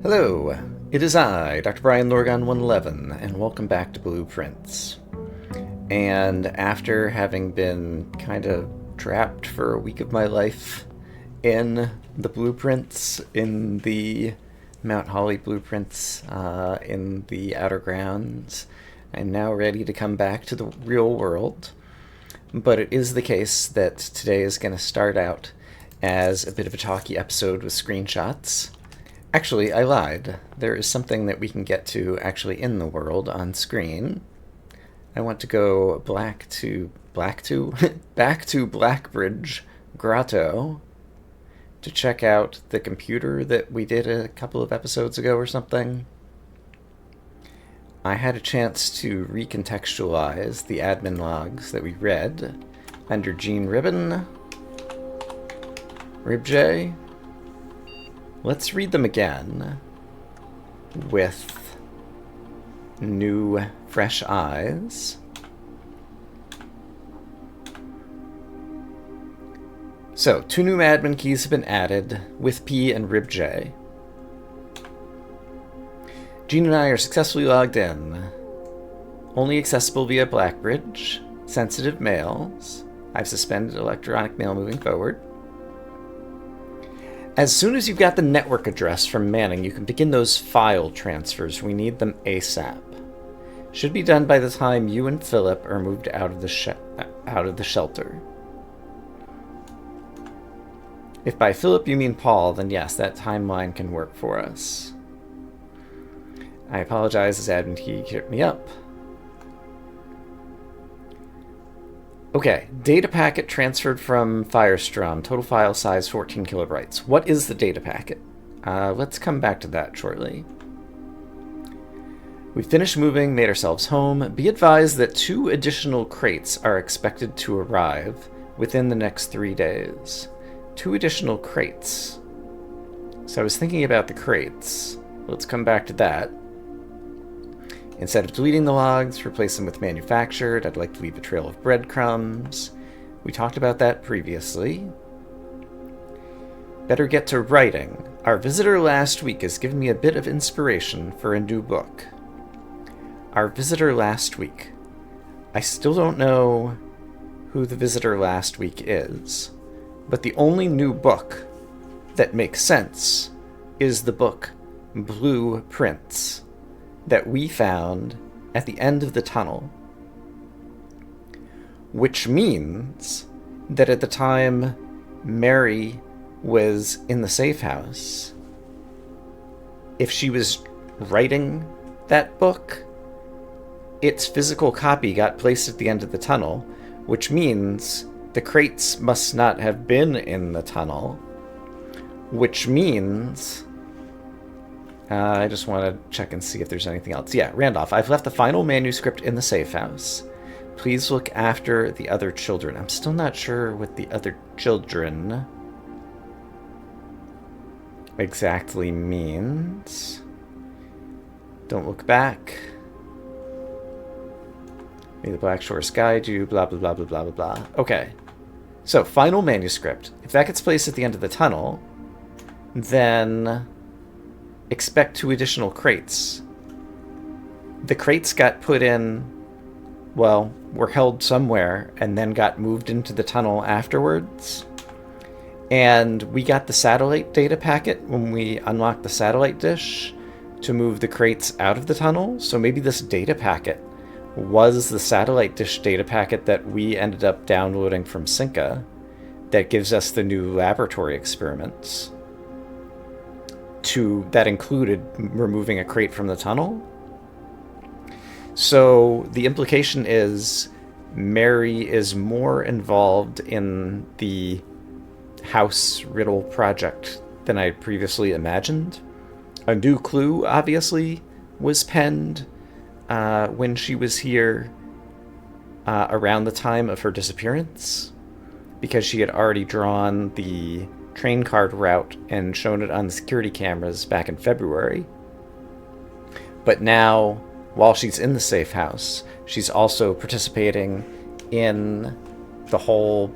Hello, it is I, Dr. Brian Lorgon 111, and welcome back to Blueprints. And after having been kind of trapped for a week of my life in the blueprints, in the Mount Holly blueprints, in the Outer Grounds, I'm now ready to come back to the real world. But it is the case that today is going to start out as a bit of a talky episode with screenshots. Actually, I lied. There is something that we can get to actually in the world on screen. I want to go back to Blackbridge Grotto to check out the computer that we did a couple of episodes ago or something. I had a chance to recontextualize the admin logs that we read under Gene Ribbon, Ribj. Let's read them again with new, fresh eyes. So, 2 new admin keys have been added with P and Ribj. Gene and I are successfully logged in. Only accessible via Blackbridge. Sensitive mails. I've suspended electronic mail moving forward. As soon as you've got the network address from Manning, you can begin those file transfers. We need them ASAP. Should be done by the time you and Philip are moved out of the shelter. If by Philip you mean Paul, then yes, that timeline can work for us. I apologize as admin key hit me up. Okay, data packet transferred from Firestrom. Total file size 14 kilobytes. What is the data packet? Let's come back to that shortly. We finished moving, made ourselves home. Be advised that 2 additional crates are expected to arrive within the next 3 days. 2 additional crates. So I was thinking about the crates. Let's come back to that. Instead of deleting the logs, replace them with manufactured. I'd like to leave a trail of breadcrumbs. We talked about that previously. Better get to writing. Our visitor last week has given me a bit of inspiration for a new book. Our visitor last week. I still don't know who the visitor last week is, but the only new book that makes sense is the book Blueprints that we found at the end of the tunnel. Which means that at the time Mary was in the safe house, if she was writing that book, its physical copy got placed at the end of the tunnel, which means the crates must not have been in the tunnel, which means... I just want to check and see if there's anything else. Yeah, Randolph, I've left the final manuscript in the safe house. Please look after the other children. I'm still not sure what the other children exactly means. Don't look back. May the Black Shores guide you, blah, blah, blah, blah, blah, blah, blah. Okay. So, final manuscript. If that gets placed at the end of the tunnel, then... expect 2 additional crates. The crates got put in, well, were held somewhere and then got moved into the tunnel afterwards. And we got the satellite data packet when we unlocked the satellite dish to move the crates out of the tunnel. So maybe this data packet was the satellite dish data packet that we ended up downloading from Cinca that gives us the new laboratory experiments. That included removing a crate from the tunnel. So the implication is Mary is more involved in the house riddle project than I previously imagined. A new clue, obviously, was penned when she was here around the time of her disappearance, because she had already drawn the train card route and shown it on the security cameras back in February. But now, while she's in the safe house, she's also participating in the whole,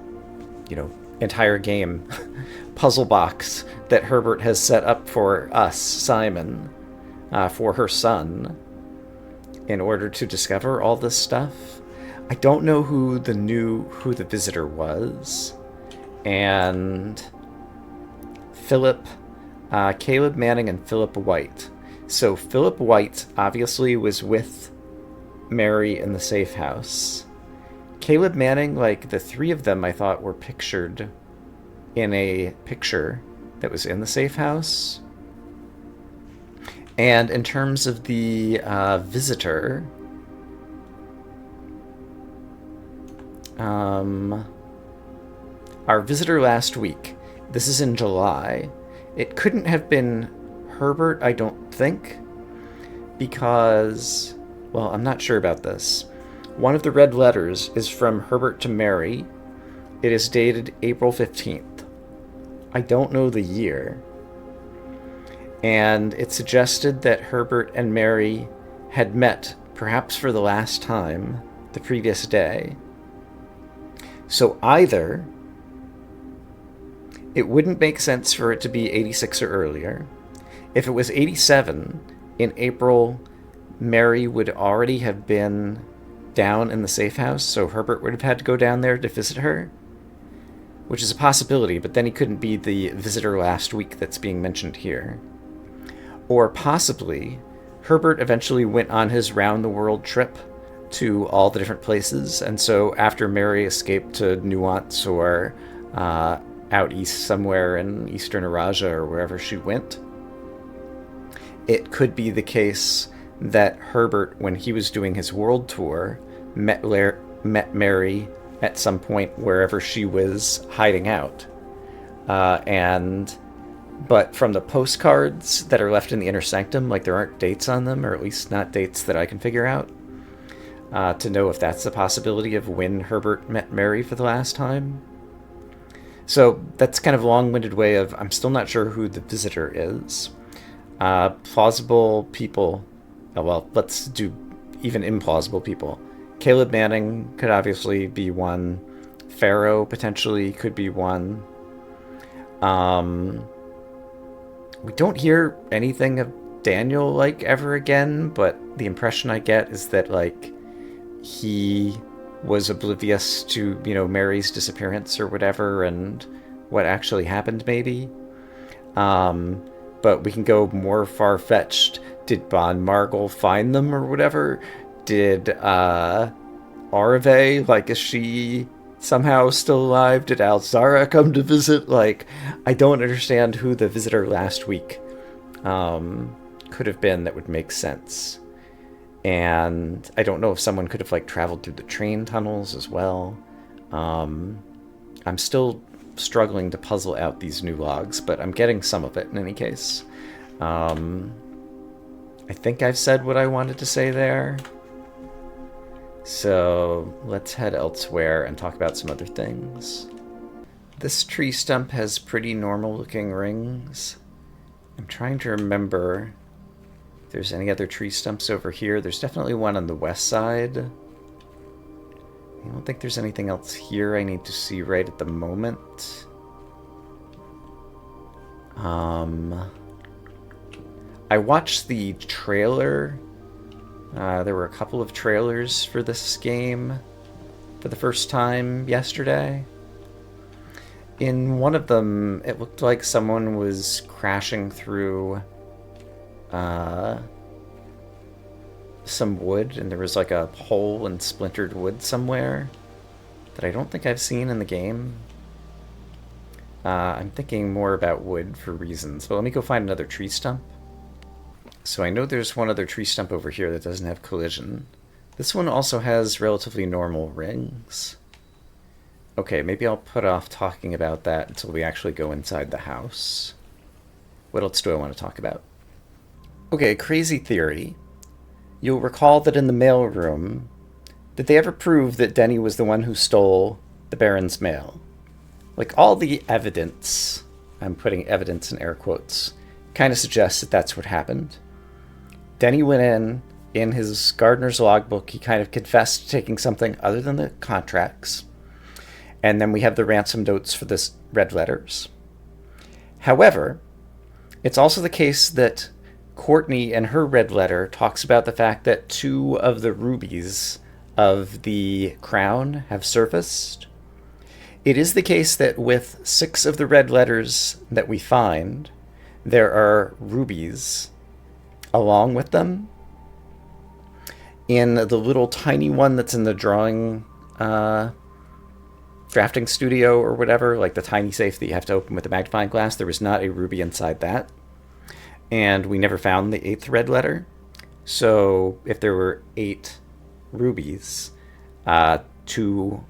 entire game puzzle box that Herbert has set up for us, Simon, for her son, in order to discover all this stuff. I don't know who the visitor was, and Caleb Manning and Philip White. So Philip White obviously was with Mary in the safe house. Caleb Manning, like, the three of them I thought were pictured in a picture that was in the safe house. And in terms of the visitor, our visitor last week, this is in July, it couldn't have been Herbert, I don't think, because, well, I'm not sure about this. One of the red letters is from Herbert to Mary. It is dated April 15th. I don't know the year. And it suggested that Herbert and Mary had met, perhaps for the last time, the previous day. So either it wouldn't make sense for it to be 86 or earlier. If it was 87, in April, Mary would already have been down in the safe house, so Herbert would have had to go down there to visit her, which is a possibility, but then he couldn't be the visitor last week that's being mentioned here. Or possibly, Herbert eventually went on his round-the-world trip to all the different places, and so after Mary escaped to Nuance or out east somewhere in Eastern Araja or wherever she went, it could be the case that Herbert, when he was doing his world tour, met Mary at some point wherever she was hiding out. But from the postcards that are left in the inner sanctum, like, there aren't dates on them, or at least not dates that I can figure out, to know if that's the possibility of when Herbert met Mary for the last time. So that's kind of a long-winded way of, I'm still not sure who the visitor is. Plausible people, well, let's do even implausible people. Caleb Manning could obviously be one. Pharaoh potentially could be one. We don't hear anything of Daniel, like, ever again, but the impression I get is that, like, he was oblivious to, Mary's disappearance or whatever, and what actually happened, maybe. But we can go more far-fetched. Did Bon Margul find them or whatever? Did Arve, like, is she somehow still alive? Did Alzara come to visit? Like, I don't understand who the visitor last week could have been that would make sense. And I don't know if someone could have, like, traveled through the train tunnels as well. I'm still struggling to puzzle out these new logs, but I'm getting some of it in any case. I think I've said what I wanted to say there. So let's head elsewhere and talk about some other things. This tree stump has pretty normal looking rings. I'm trying to remember if there's any other tree stumps over here. There's definitely one on the west side. I don't think there's anything else here I need to see right at the moment. I watched the trailer. There were a couple of trailers for this game for the first time yesterday. In one of them, it looked like someone was crashing through some wood, and there was like a hole in splintered wood somewhere that I don't think I've seen in the game. I'm thinking more about wood for reasons, but let me go find another tree stump. So I know there's one other tree stump over here that doesn't have collision. This one also has relatively normal rings. Okay, maybe I'll put off talking about that until we actually go inside the house. What else do I want to talk about? Okay, crazy theory. You'll recall that in the mailroom, did they ever prove that Denny was the one who stole the Baron's mail? Like, all the evidence, I'm putting evidence in air quotes, kind of suggests that that's what happened. Denny went in his gardener's logbook, he kind of confessed to taking something other than the contracts. And then we have the ransom notes for the red letters. However, it's also the case that Courtney in her red letter talks about the fact that 2 of the rubies of the crown have surfaced. It is the case that with 6 of the red letters that we find, there are rubies along with them. In the little tiny one that's in the drafting studio or whatever, like the tiny safe that you have to open with a magnifying glass, there was not a ruby inside that. And we never found the 8th red letter. So if there were 8 rubies, 2,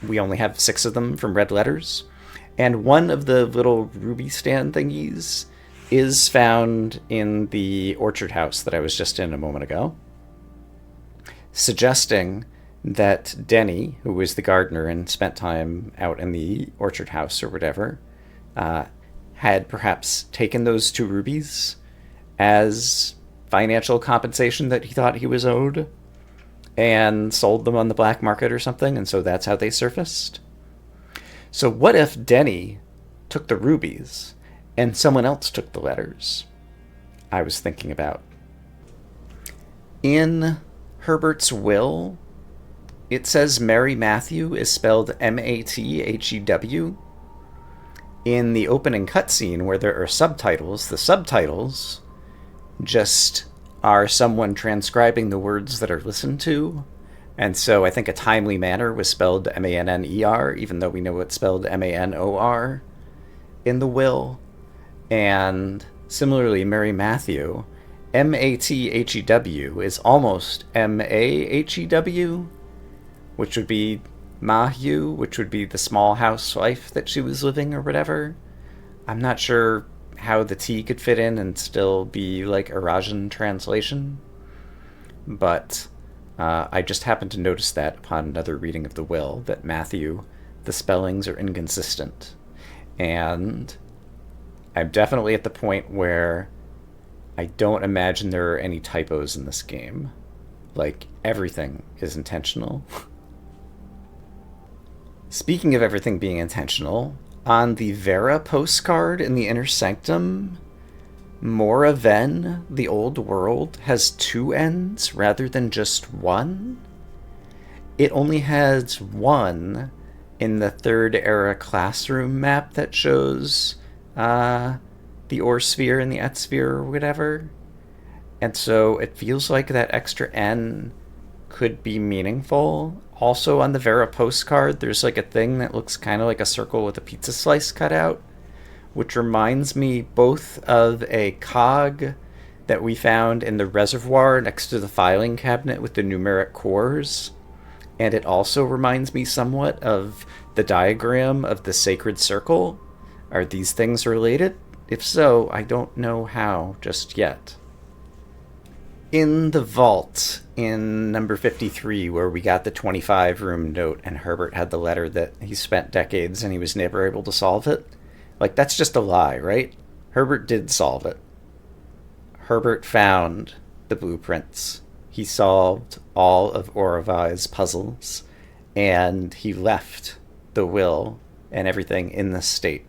we only have 6 of them from red letters. And one of the little ruby stand thingies is found in the orchard house that I was just in a moment ago, suggesting that Denny, who was the gardener and spent time out in the orchard house or whatever, had perhaps taken those 2 rubies as financial compensation that he thought he was owed and sold them on the black market or something, and so that's how they surfaced. So what if Denny took the rubies and someone else took the letters? I was thinking about. In Herbert's will, it says Mary Matthew is spelled Mathew. In the opening cutscene where there are subtitles, the subtitles just are someone transcribing the words that are listened to. And so I think a timely manner was spelled Manner, even though we know it's spelled Manor in the will. And similarly, Mary Matthew, Mathew is almost Mahew, which would be Mahu, which would be the small house life that she was living or whatever. I'm not sure how the T could fit in and still be like a Rajan translation, but I just happened to notice that upon another reading of the will, that Matthew, the spellings are inconsistent. And I'm definitely at the point where I don't imagine there are any typos in this game. Like, everything is intentional. Speaking of everything being intentional, on the Vera postcard in the Inner Sanctum, Mora Ven, the Old World, has 2 ends rather than just 1. It only has 1 in the 3rd era classroom map that shows the Ore Sphere and the Et Sphere or whatever. And so it feels like that extra N could be meaningful. Also on the Vera postcard, there's like a thing that looks kind of like a circle with a pizza slice cut out, which reminds me both of a cog that we found in the reservoir next to the filing cabinet with the numeric cores, and it also reminds me somewhat of the diagram of the sacred circle. Are these things related? If so, I don't know how just yet. In the vault, in number 53, where we got the 25-room note and Herbert had the letter that he spent decades and he was never able to solve it, like, that's just a lie, right? Herbert did solve it. Herbert found the blueprints. He solved all of Orovai's puzzles, and he left the will and everything in this state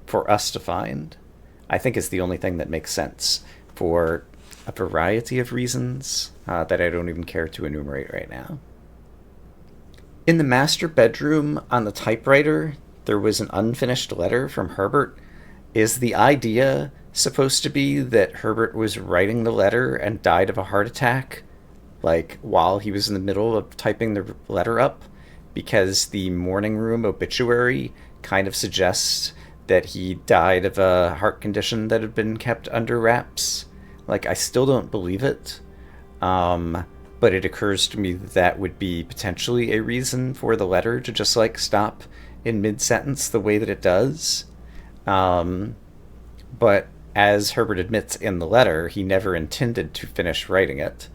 for us to find. I think is the only thing that makes sense for a variety of reasons that I don't even care to enumerate right now. In the master bedroom on the typewriter, there was an unfinished letter from Herbert. Is the idea supposed to be that Herbert was writing the letter and died of a heart attack, like while he was in the middle of typing the letter up? Because the morning room obituary kind of suggests that he died of a heart condition that had been kept under wraps. Like, I still don't believe it, but it occurs to me that that would be potentially a reason for the letter to just, like, stop in mid-sentence the way that it does. But as Herbert admits in the letter, he never intended to finish writing it,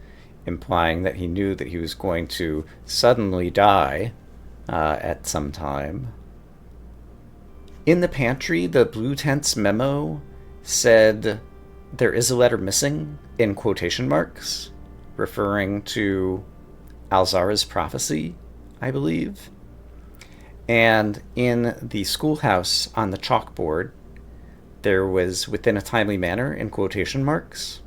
implying that he knew that he was going to suddenly die at some time. In the pantry, the Blue Tent's memo said, "There is a letter missing," in quotation marks, referring to Alzara's prophecy, I believe. And in the schoolhouse on the chalkboard, there was "within a timely manner" in quotation marks.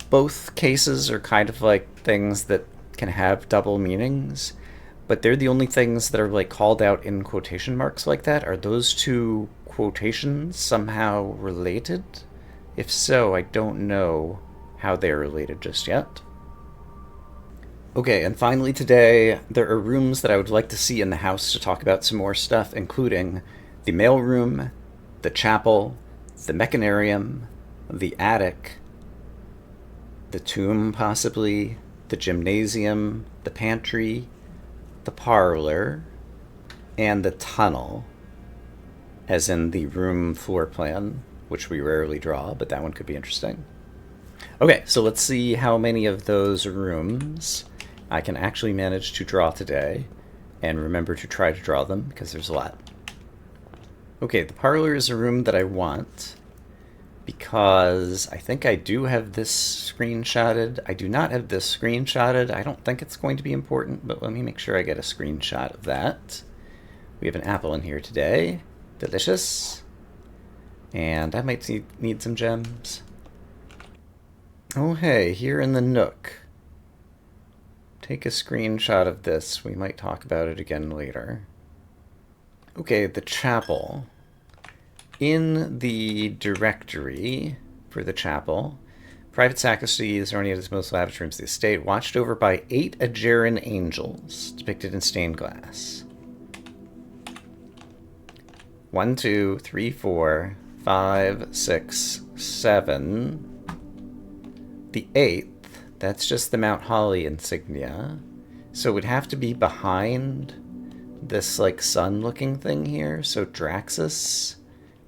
Both cases are kind of like things that can have double meanings, but they're the only things that are like called out in quotation marks like that. Are those two quotations somehow related? If so, I don't know how they're related just yet. Okay, and finally today, there are rooms that I would like to see in the house to talk about some more stuff, including the mailroom, the chapel, the mechanarium, the attic, the tomb possibly, the gymnasium, the pantry, the parlor, and the tunnel, as in the room floor plan, which we rarely draw, but that one could be interesting. Okay, so let's see how many of those rooms I can actually manage to draw today, and remember to try to draw them, because there's a lot. Okay, the parlor is a room that I want, because I think I do have this screenshotted. I do not have this screenshotted. I don't think it's going to be important, but let me make sure I get a screenshot of that. We have an apple in here today. Delicious. And I might need some gems. Oh hey, here in the nook. Take a screenshot of this. We might talk about it again later. Okay, the chapel. In the directory for the chapel, private sacristy is only at its most lavish rooms of the estate, watched over by 8 Aegeran angels, depicted in stained glass. 1, 2, 3, 4, 5, 6, 7. The 8th, that's just the Mount Holly insignia. So it would have to be behind this, like, sun-looking thing here. So Draxus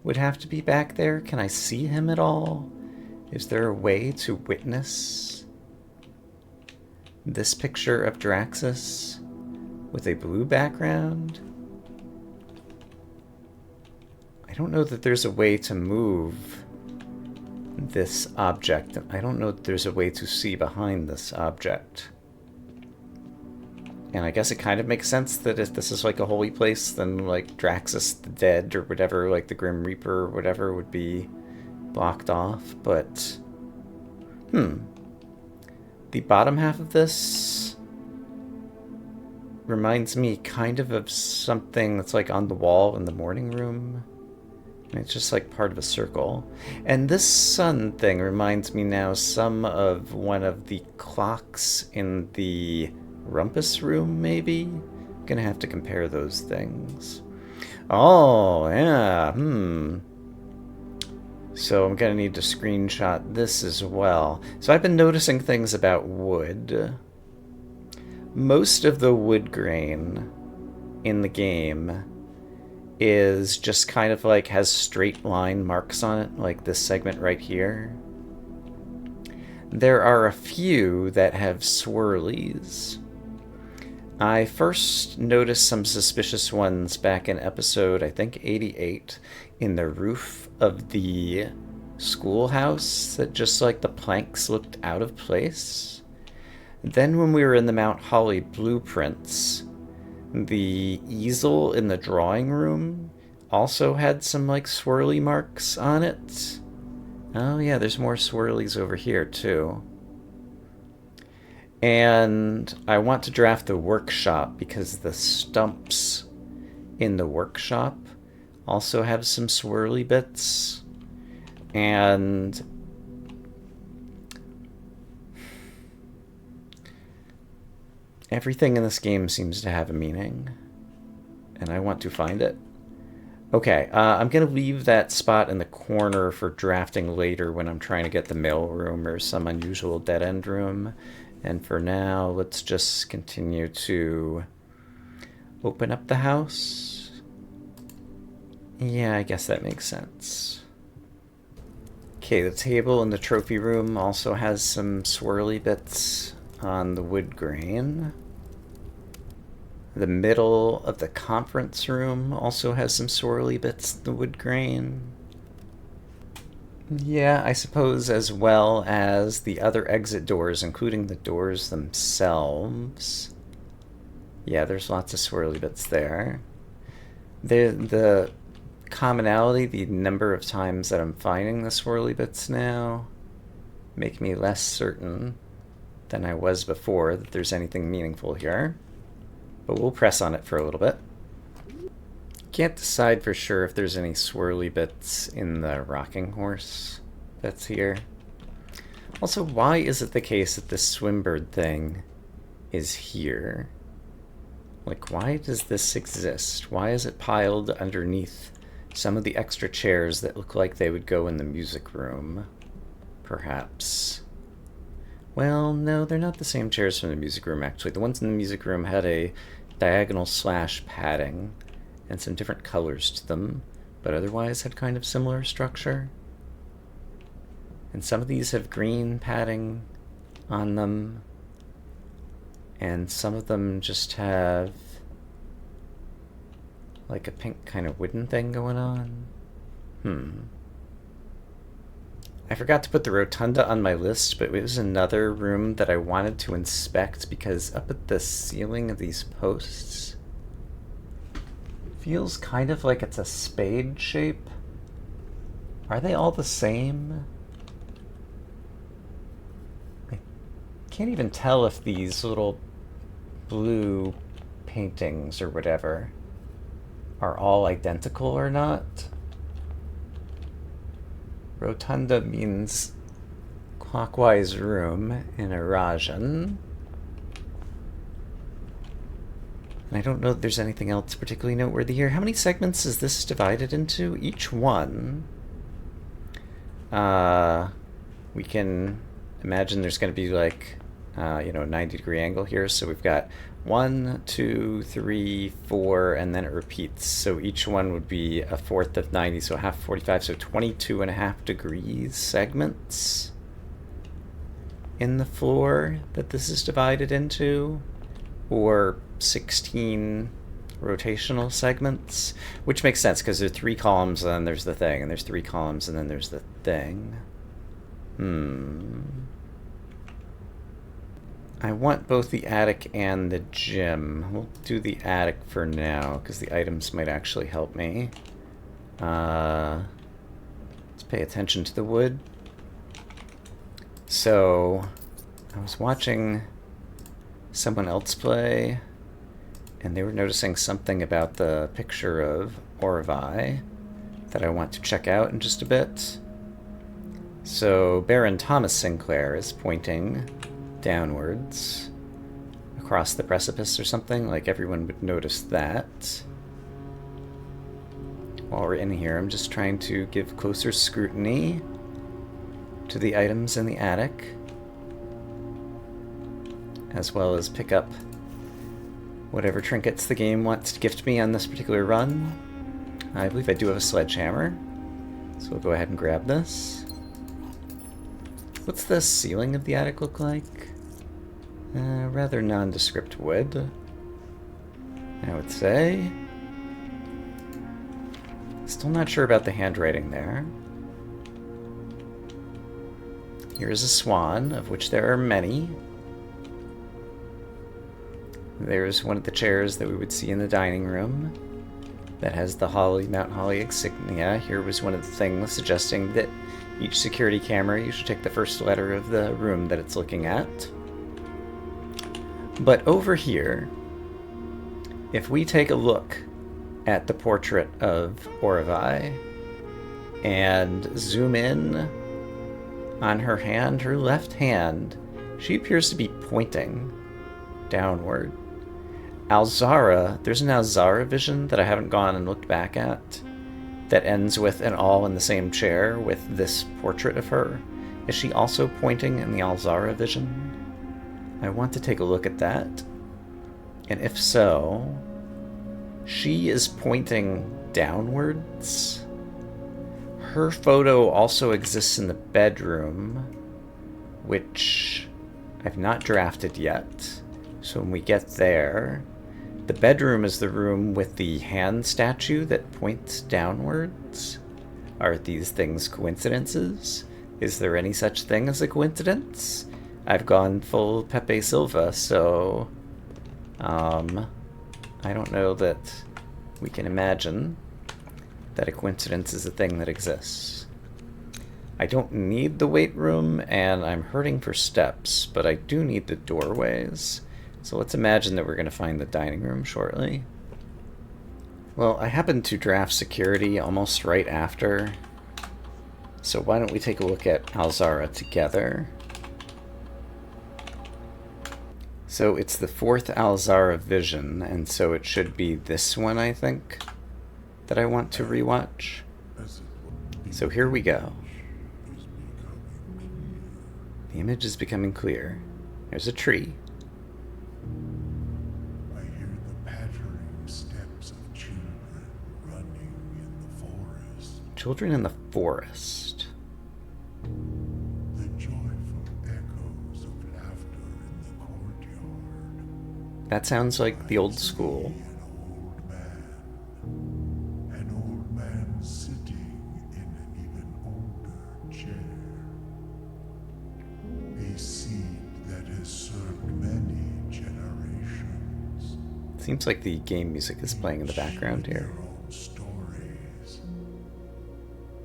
would have to be back there. Can I see him at all? Is there a way to witness this picture of Draxus with a blue background? I don't know that there's a way to move this object. I don't know that there's a way to see behind this object. And I guess it kind of makes sense that if this is like a holy place, then like Draxus the Dead or whatever, like the Grim Reaper or whatever, would be blocked off. But, the bottom half of this reminds me kind of something that's like on the wall in the morning room. It's just like part of a circle. And this sun thing reminds me now some of one of the clocks in the rumpus room, maybe? I'm gonna have to compare those things. Oh, yeah, So I'm gonna need to screenshot this as well. So I've been noticing things about wood. Most of the wood grain in the game is just kind of like has straight line marks on it, like this segment right here. There are a few that have swirlies. I first noticed some suspicious ones back in episode, I think, 88, in the roof of the schoolhouse, that just like the planks looked out of place. Then when we were in the Mount Holly blueprints, the easel in the drawing room also had some like swirly marks on it. Oh yeah, there's more swirlies over here too. And I want to draft the workshop because the stumps in the workshop also have some swirly bits. And everything in this game seems to have a meaning, and I want to find it. Okay, I'm going to leave that spot in the corner for drafting later when I'm trying to get the mail room or some unusual dead-end room. And for now, let's just continue to open up the house. Yeah, I guess that makes sense. Okay, the table in the trophy room also has some swirly bits on the wood grain. The middle of the conference room also has some swirly bits in the wood grain. Yeah, I suppose, as well as the other exit doors, including the doors themselves. Yeah, there's lots of swirly bits there. The commonality, the number of times that I'm finding the swirly bits now, make me less certain than I was before that there's anything meaningful here. But we'll press on it for a little bit. Can't decide for sure if there's any swirly bits in the rocking horse that's here. Also, why is it the case that this swimbird thing is here? Like, why does this exist? Why is it piled underneath some of the extra chairs that look like they would go in the music room? Perhaps. Well, no, they're not the same chairs from the music room, actually. The ones in the music room had a diagonal slash padding and some different colors to them, but otherwise had kind of similar structure. And some of these have green padding on them, and some of them just have like a pink kind of wooden thing going on. I forgot to put the rotunda on my list, but it was another room that I wanted to inspect because up at the ceiling of these posts feels kind of like it's a spade shape. Are they all the same? I can't even tell if these little blue paintings or whatever are all identical or not. Rotunda means clockwise room in Arajan. And I don't know if there's anything else particularly noteworthy here. How many segments is this divided into? Each one. We can imagine there's going to be like, a 90-degree angle here. So we've got 1, 2, 3, 4, and then it repeats. So each one would be a fourth of 90, so half 45, so 22.5 degrees segments in the floor that this is divided into, or 16 rotational segments, which makes sense because there's 3 columns and then there's the thing, and there's 3 columns and then there's the thing. I want both the attic and the gym. We'll do the attic for now, because the items might actually help me. Let's pay attention to the wood. So, I was watching someone else play, and they were noticing something about the picture of Orvi that I want to check out in just a bit. So, Baron Thomas Sinclair is pointing downwards across the precipice or something, like everyone would notice that. While we're in here, I'm just trying to give closer scrutiny to the items in the attic, as well as pick up whatever trinkets the game wants to gift me on this particular run. I believe I do have a sledgehammer, so we'll go ahead and grab this. What's the ceiling of the attic look like? Rather nondescript wood, I would say. Still not sure about the handwriting there. Here is a swan, of which there are many. There's one of the chairs that we would see in the dining room that has the Mount Holly insignia. Here was one of the things suggesting that each security camera, you should take the first letter of the room that it's looking at. But over here, if we take a look at the portrait of Orvi and zoom in on her hand, her left hand, she appears to be pointing downward. Alzara, there's an Alzara vision that I haven't gone and looked back at that ends with an all in the same chair with this portrait of her. Is she also pointing in the Alzara vision? I want to take a look at that. And if so, she is pointing downwards. Her photo also exists in the bedroom, which I've not drafted yet. So when we get there, the bedroom is the room with the hand statue that points downwards. Are these things coincidences? Is there any such thing as a coincidence? I've gone full Pepe Silva, so I don't know that we can imagine that a coincidence is a thing that exists. I don't need the weight room, and I'm hurting for steps, but I do need the doorways. So let's imagine that we're going to find the dining room shortly. Well, I happened to draft security almost right after, so why don't we take a look at Alzara together. So it's the 4th Alzara vision, and so it should be this one, I think, that I want to rewatch. So here we go. The image is becoming clear. There's a tree. I hear the pattering steps of children running in the forest. Children in the forest. The joyful echoes of laughter in the courtyard. That sounds like the old school. An old man sitting in an even older chair. A seed that has served many generations. Seems like the game music is playing in the background here. Their own stories,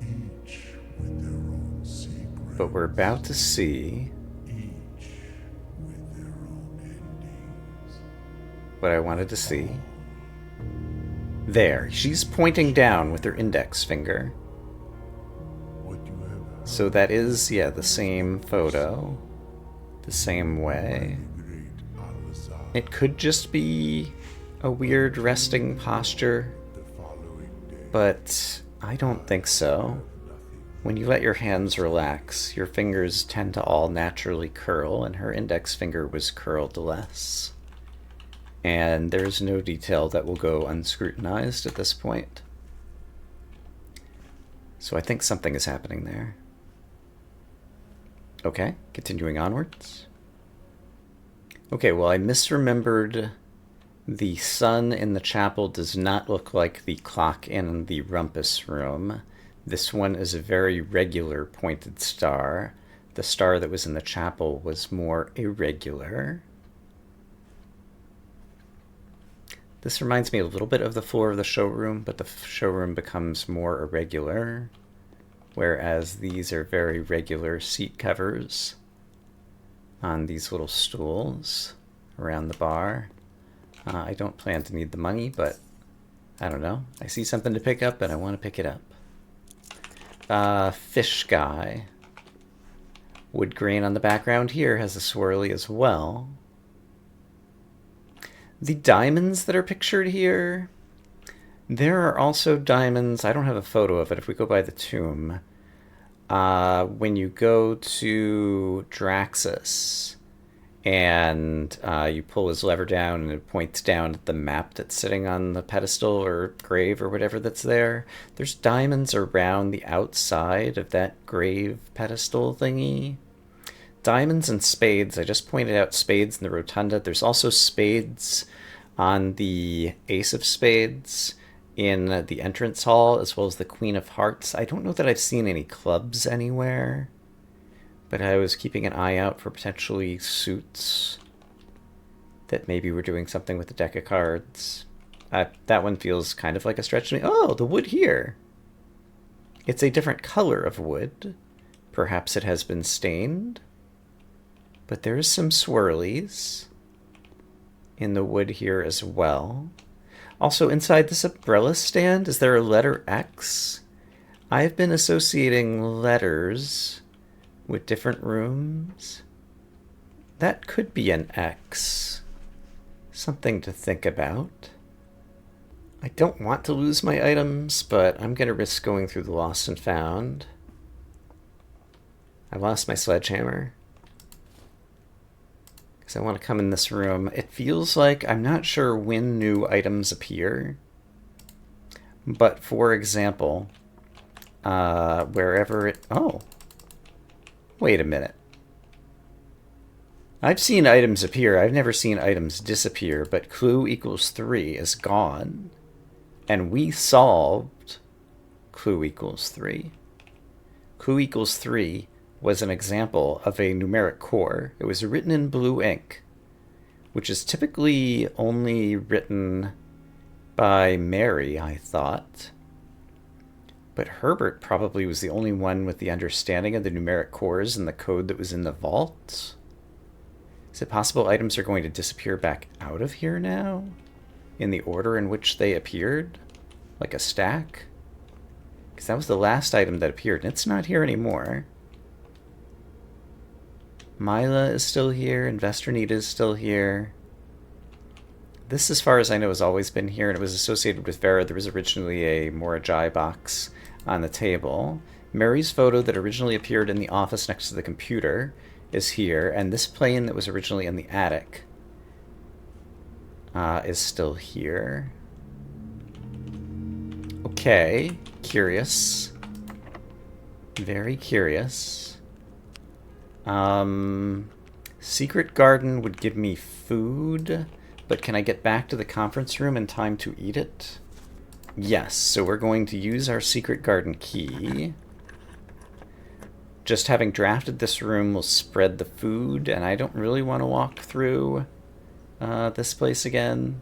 each with their own secrets. But we're about to see Each with their own endings. what I wanted to see. There, she's pointing down with her index finger. What you have heard So that is, yeah, the same photo. The same way. the great Al-Azhar It could just be a weird resting posture, the following day. but I don't think so. Nothing When you let your hands relax, your fingers tend to all naturally curl, and her index finger was curled less. And there's no detail that will go unscrutinized at this point. So I think something is happening there. Okay, continuing onwards. Okay, well, I misremembered. The sun in the chapel does not look like the clock in the rumpus room. This one is a very regular pointed star. The star that was in the chapel was more irregular. This reminds me a little bit of the floor of the showroom, but the showroom becomes more irregular, whereas these are very regular seat covers on these little stools around the bar. I don't plan to need the money, but I don't know. I see something to pick up and I want to pick it up. Fish guy. Wood grain on the background here has a swirly as well. The diamonds that are pictured here, there are also diamonds. I don't have a photo of it. If we go by the tomb, when you go to Draxus and you pull his lever down and it points down at the map that's sitting on the pedestal or grave or whatever that's there, there's diamonds around the outside of that grave pedestal thingy. Diamonds and spades. I just pointed out spades in the rotunda. There's also spades on the ace of spades in the entrance hall, as well as the queen of hearts. I don't know that I've seen any clubs anywhere, but I was keeping an eye out for potentially suits that maybe were doing something with the deck of cards. That one feels kind of like a stretch to me. Oh, the wood here. It's a different color of wood. Perhaps it has been stained. But there's some swirlies in the wood here as well. Also, inside this umbrella stand, is there a letter X? I've been associating letters with different rooms. That could be an X. Something to think about. I don't want to lose my items, but I'm going to risk going through the lost and found. I lost my sledgehammer, because I want to come in this room. It feels like I'm not sure when new items appear. But for example, wherever it... Oh. Wait a minute. I've seen items appear. I've never seen items disappear, but clue equals 3 is gone. And we solved clue equals 3. Clue equals 3 was an example of a numeric core. It was written in blue ink which is typically only written by Mary, I thought. But Herbert probably was the only one with the understanding of the numeric cores and the code that was in the vault. Is it possible items are going to disappear back out of here now? In the order in which they appeared? Like a stack? Because that was the last item that appeared, and it's not here anymore. Mila is still here, Investor Nita is still here. This, as far as I know, has always been here, and it was associated with Vera. There was originally a Morajai box on the table. Mary's photo that originally appeared in the office next to the computer is here, and this plane that was originally in the attic is still here. Okay, curious. Very curious. Secret garden would give me food, but can I get back to the conference room in time to eat it? Yes, so we're going to use our secret garden key. Just having drafted this room will spread the food, and I don't really want to walk through this place again.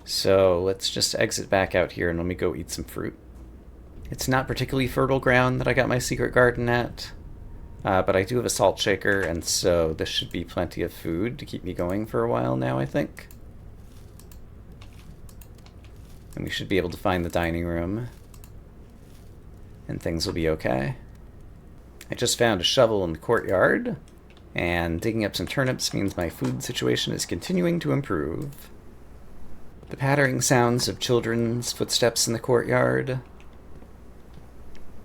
So let's just exit back out here and let me go eat some fruit. It's not particularly fertile ground that I got my secret garden at, but I do have a salt shaker, and so this should be plenty of food to keep me going for a while now, I think. And we should be able to find the dining room, and things will be okay. I just found a shovel in the courtyard, and digging up some turnips means my food situation is continuing to improve. The pattering sounds of children's footsteps in the courtyard.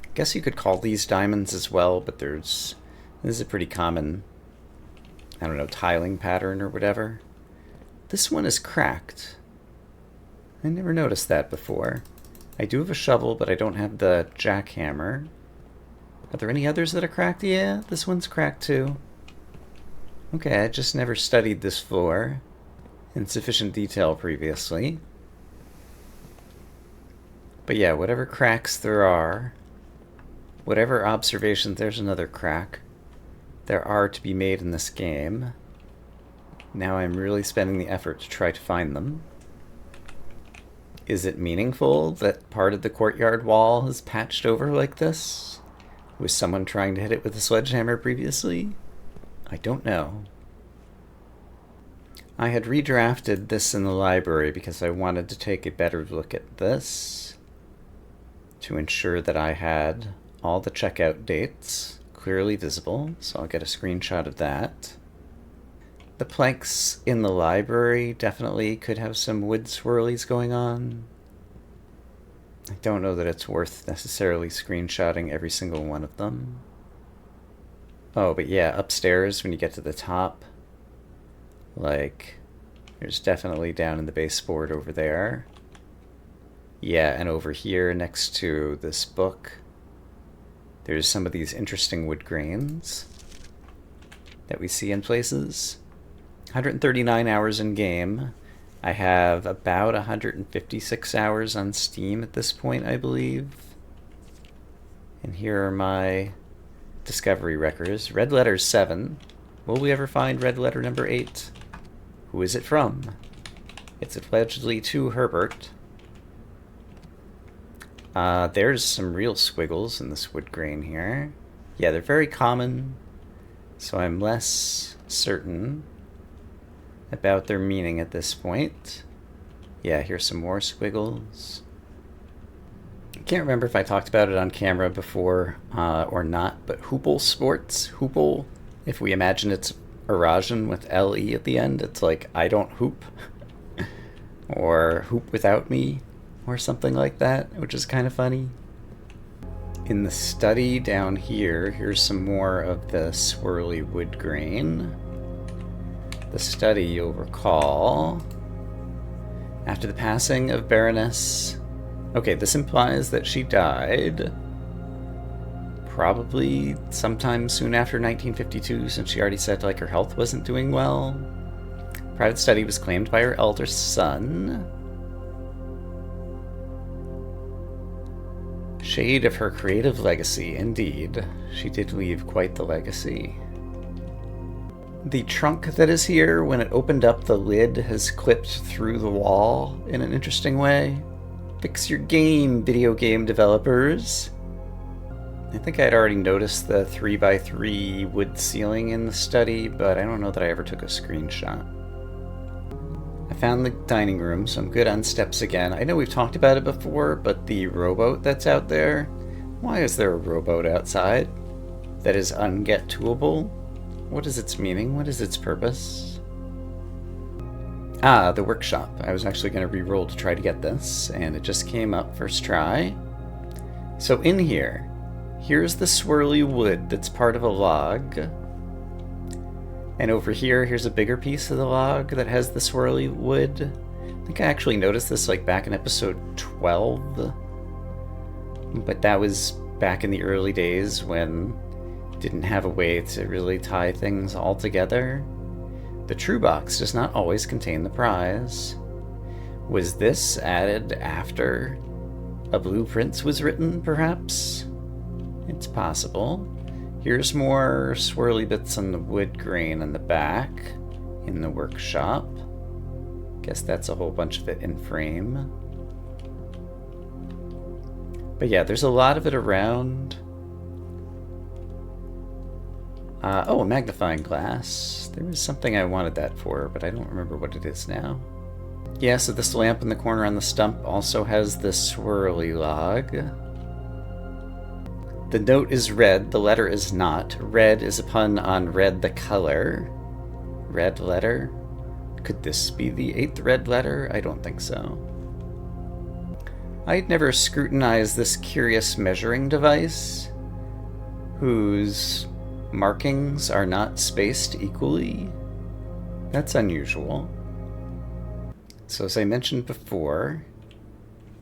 I guess you could call these diamonds as well, but this is a pretty common, I don't know, tiling pattern or whatever. This one is cracked. I never noticed that before. I do have a shovel, but I don't have the jackhammer. Are there any others that are cracked? Yeah, this one's cracked too. Okay, I just never studied this floor in sufficient detail previously. But yeah, whatever cracks there are, whatever observations, there's another crack, there are to be made in this game. Now I'm really spending the effort to try to find them. Is it meaningful that part of the courtyard wall is patched over like this? Was someone trying to hit it with a sledgehammer previously? I don't know. I had redrafted this in the library because I wanted to take a better look at this to ensure that I had all the checkout dates clearly visible, so I'll get a screenshot of that. The planks in the library definitely could have some wood swirlies going on. I don't know that it's worth necessarily screenshotting every single one of them. Oh, but yeah, upstairs when you get to the top, like, there's definitely down in the baseboard over there. Yeah, and over here next to this book, there's some of these interesting wood grains that we see in places. 139 hours in game. I have about 156 hours on Steam at this point, I believe. And here are my discovery records. Red letter 7. Will we ever find red letter number 8? Who is it from? It's allegedly to Herbert. There's some real squiggles in this wood grain here. Yeah, they're very common, so I'm less certain about their meaning at this point. Yeah, here's some more squiggles. I can't remember if I talked about it on camera before or not, but Hoople Sports. Hoople, if we imagine it's Eurasian with L-E at the end, it's like, I don't hoop, or hoop without me, or something like that, which is kind of funny. In the study down here, here's some more of the swirly wood grain. The study, you'll recall, after the passing of Baroness... Okay, this implies that she died probably sometime soon after 1952, since she already said like her health wasn't doing well. Private study was claimed by her elder son. Shade of her creative legacy, indeed. She did leave quite the legacy. The trunk that is here, when it opened up, the lid has clipped through the wall in an interesting way. Fix your game, video game developers. I think I'd already noticed the 3x3 wood ceiling in the study, but I don't know that I ever took a screenshot. I found the dining room, so I'm good on steps again. I know we've talked about it before, but the rowboat that's out there, why is there a rowboat outside that is unget-toable? What is its meaning? What is its purpose? Ah, the workshop. I was actually going to re-roll to try to get this, and it just came up first try. So in here, here's the swirly wood that's part of a log. And over here, here's a bigger piece of the log that has the swirly wood. I think I actually noticed this like back in episode 12. But that was back in the early days when didn't have a way to really tie things all together. The true box does not always contain the prize. Was this added after a blueprint was written, perhaps? It's possible. Here's more swirly bits on the wood grain in the back in the workshop. Guess that's a whole bunch of it in frame. But yeah, there's a lot of it around. Oh, a magnifying glass. There was something I wanted that for, but I don't remember what it is now. Yeah, so this lamp in the corner on the stump also has the swirly log. The note is red, the letter is not. Red is a pun on red the color. Red letter? Could this be the 8th red letter? I don't think so. I'd never scrutinized this curious measuring device, whose markings are not spaced equally. That's unusual. So as I mentioned before,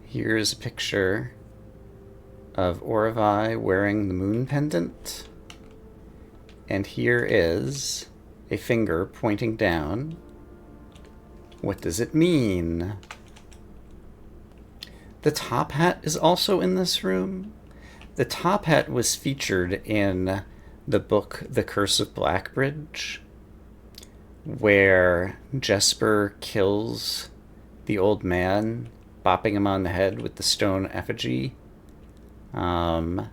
here's a picture of Oravi wearing the moon pendant. And here is a finger pointing down. What does it mean? The top hat is also in this room. The top hat was featured in the book The Curse of Blackbridge, where Jesper kills the old man, bopping him on the head with the stone effigy. And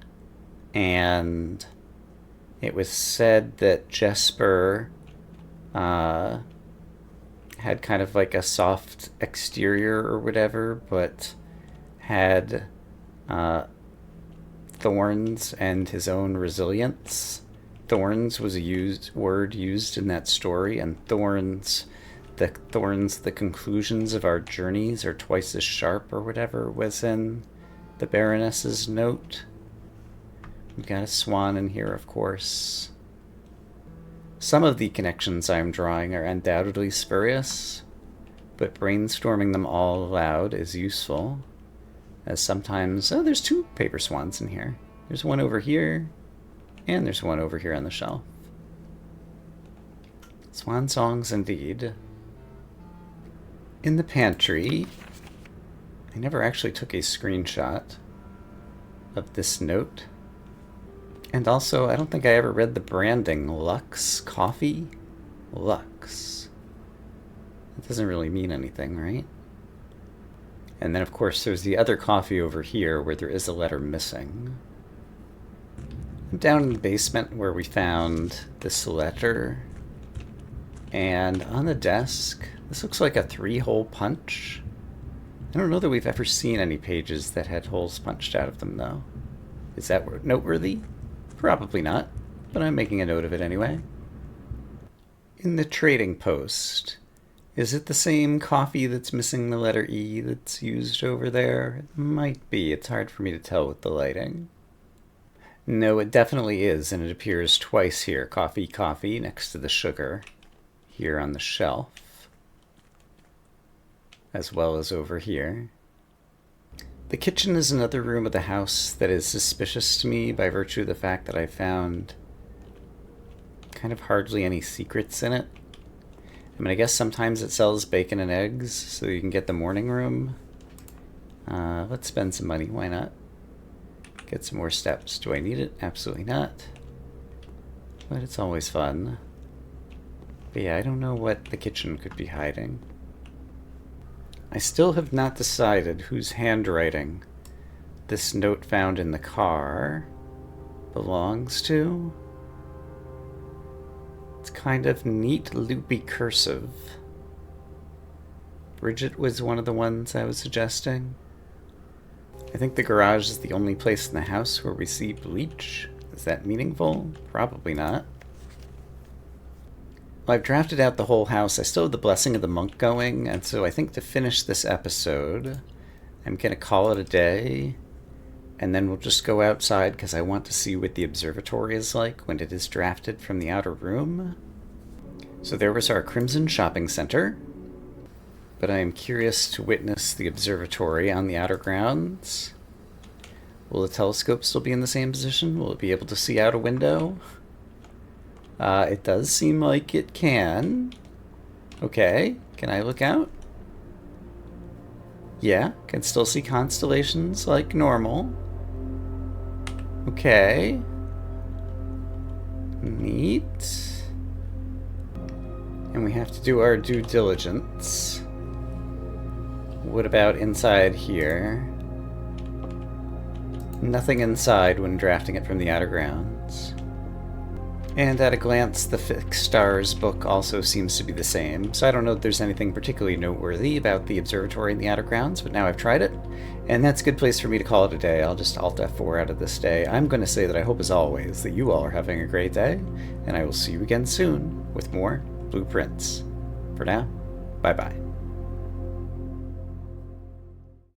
it was said that Jesper had kind of like a soft exterior or whatever, but had thorns and his own resilience. Thorns was a word used in that story, and the conclusions of our journeys are twice as sharp or whatever was in the Baroness's note. We've got a swan in here, of course. Some of the connections I'm drawing are undoubtedly spurious, but brainstorming them all aloud is useful, as sometimes... Oh, there's 2 paper swans in here. There's one over here, and there's one over here on the shelf. Swan songs indeed. In the pantry, I never actually took a screenshot of this note. And also, I don't think I ever read the branding. Lux Coffee? Lux. That doesn't really mean anything, right? And then, of course, there's the other coffee over here where there is a letter missing. I'm down in the basement where we found this letter. And on the desk, this looks like a 3-hole punch. I don't know that we've ever seen any pages that had holes punched out of them, though. Is that noteworthy? Probably not, but I'm making a note of it anyway. In the trading post, is it the same coffee that's missing the letter E that's used over there? It might be. It's hard for me to tell with the lighting. No, it definitely is, and it appears twice here. Coffee, coffee, next to the sugar, here on the shelf, as well as over here. The kitchen is another room of the house that is suspicious to me by virtue of the fact that I found kind of hardly any secrets in it. I mean, I guess sometimes it sells bacon and eggs, so you can get the morning room. Let's spend some money, why not? Get some more steps. Do I need it? Absolutely not. But it's always fun. But yeah, I don't know what the kitchen could be hiding. I still have not decided whose handwriting this note found in the car belongs to. It's kind of neat, loopy cursive. Bridget was one of the ones I was suggesting. I think the garage is the only place in the house where we see bleach. Is that meaningful? Probably not. Well, I've drafted out the whole house. I still have the Blessing of the Monk going, and so I think to finish this episode, I'm going to call it a day, and then we'll just go outside because I want to see what the observatory is like when it is drafted from the outer room. So there was our Crimson Shopping Center, but I am curious to witness the observatory on the outer grounds. Will the telescope still be in the same position? Will it be able to see out a window? It does seem like it can. Okay, can I look out? Yeah, can still see constellations like normal. Okay. Neat. And we have to do our due diligence. What about inside here? Nothing inside when drafting it from the outer grounds. And at a glance, the Fixed Stars book also seems to be the same, so I don't know if there's anything particularly noteworthy about the observatory in the outer grounds, but now I've tried it, and that's a good place for me to call it a day. I'll just Alt F4 out of this day. I'm going to say that I hope, as always, that you all are having a great day, and I will see you again soon with more Blueprints. For now, bye-bye.